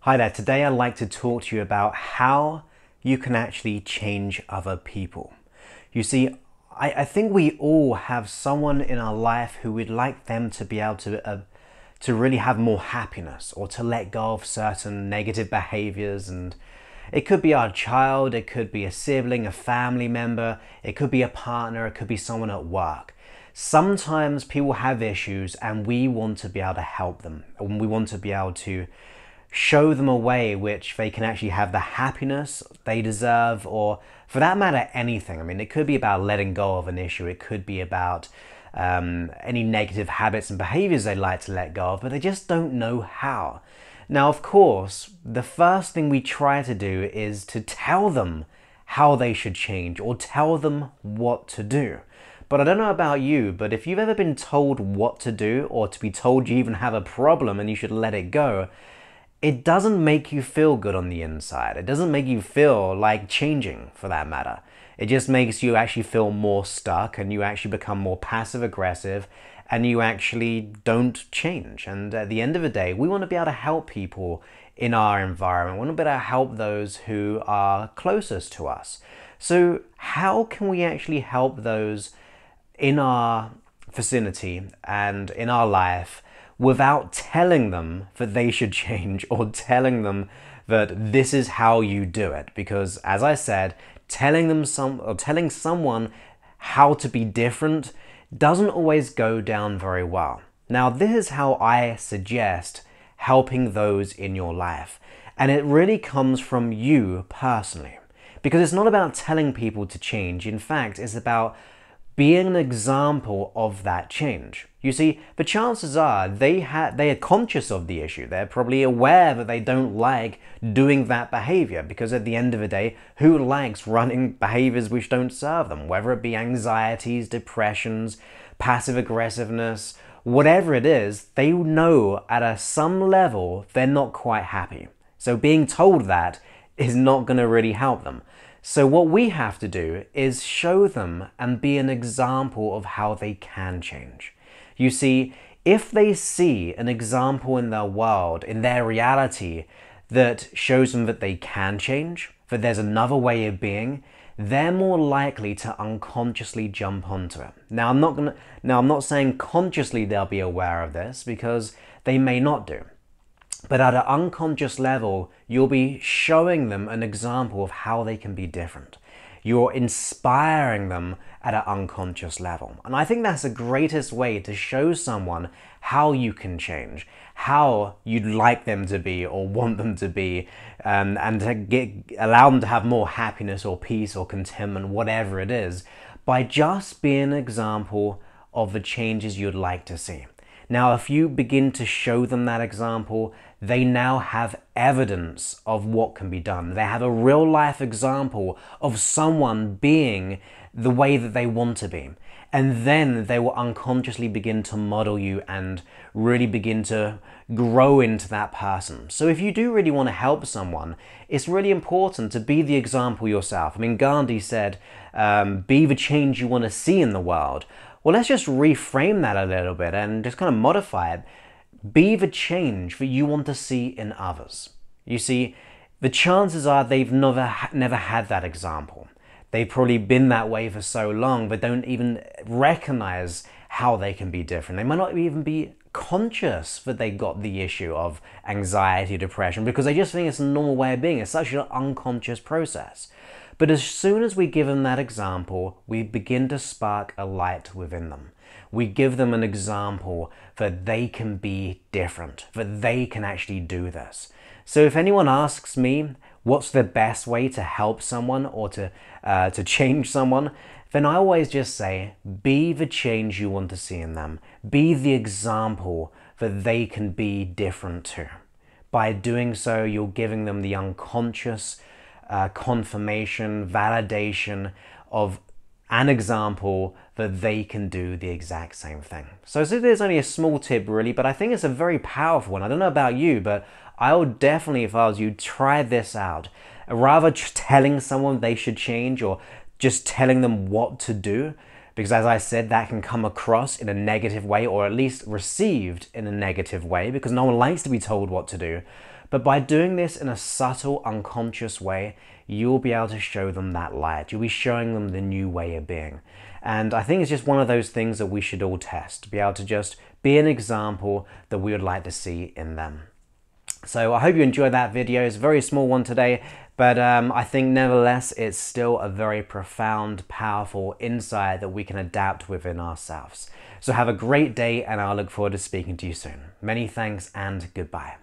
Hi there, today I'd like to talk to you about how you can actually change other people. You see, I think we all have someone in our life who we'd like them to be able to really have more happiness or to let go of certain negative behaviors. And it could be our child, it could be a sibling, a family member, it could be a partner, it could be someone at work. Sometimes people have issues and we want to be able to help them, and we want to be able to show them a way which they can actually have the happiness they deserve, or for that matter, anything. I mean, it could be about letting go of an issue. It could be about any negative habits and behaviors they'd like to let go of, but they just don't know how. Now, of course, the first thing we try to do is to tell them how they should change or tell them what to do. But I don't know about you, but if you've ever been told what to do, or to be told you even have a problem and you should let it go, it doesn't make you feel good on the inside. It doesn't make you feel like changing, for that matter. It just makes you actually feel more stuck, and you actually become more passive aggressive, and you actually don't change. And at the end of the day, we want to be able to help people in our environment. We want to be able to help those who are closest to us. So how can we actually help those in our vicinity and in our life without telling them that they should change, or telling them that this is how you do it? Because as I said, telling someone how to be different doesn't always go down very well. Now, this is how I suggest helping those in your life. And it really comes from you personally. Because it's not about telling people to change. In fact, it's about being an example of that change. You see, the chances are they are conscious of the issue. They're probably aware that they don't like doing that behavior, because at the end of the day, who likes running behaviors which don't serve them? Whether it be anxieties, depressions, passive aggressiveness, whatever it is, they know at some level they're not quite happy. So being told that is not going to really help them. So what we have to do is show them and be an example of how they can change. You see, if they see an example in their world, in their reality, that shows them that they can change, that there's another way of being, they're more likely to unconsciously jump onto it. Now, I'm not saying consciously they'll be aware of this, because they may not do. But at an unconscious level, you'll be showing them an example of how they can be different. You're inspiring them at an unconscious level. And I think that's the greatest way to show someone how you can change, how you'd like them to be or want them to be, and to allow them to have more happiness or peace or contentment, whatever it is, by just being an example of the changes you'd like to see. Now, if you begin to show them that example, they now have evidence of what can be done. They have a real life example of someone being the way that they want to be. And then they will unconsciously begin to model you and really begin to grow into that person. So if you do really want to help someone, it's really important to be the example yourself. I mean, Gandhi said, be the change you want to see in the world. Well, let's just reframe that a little bit and just kind of modify it. Be the change that you want to see in others. You see, the chances are they've never had that example. They've probably been that way for so long, but don't even recognize how they can be different. They might not even be conscious that they got the issue of anxiety, depression, because they just think it's a normal way of being. It's such an unconscious process. But as soon as we give them that example, we begin to spark a light within them. We give them an example that they can be different, that they can actually do this. So if anyone asks me what's the best way to help someone or to change someone, then I always just say, be the change you want to see in them. Be the example that they can be different too. By doing so, you're giving them the unconscious confirmation, validation of an example that they can do the exact same thing. So there's only a small tip really, but I think it's a very powerful one. I don't know about you, but I would definitely, if I was you, try this out. Rather just telling someone they should change or just telling them what to do, because as I said, that can come across in a negative way, or at least received in a negative way, because no one likes to be told what to do. But by doing this in a subtle, unconscious way, you'll be able to show them that light. You'll be showing them the new way of being. And I think it's just one of those things that we should all test, to be able to just be an example that we would like to see in them. So I hope you enjoyed that video. It's a very small one today, but I think nevertheless, it's still a very profound, powerful insight that we can adapt within ourselves. So have a great day, and I'll look forward to speaking to you soon. Many thanks and goodbye.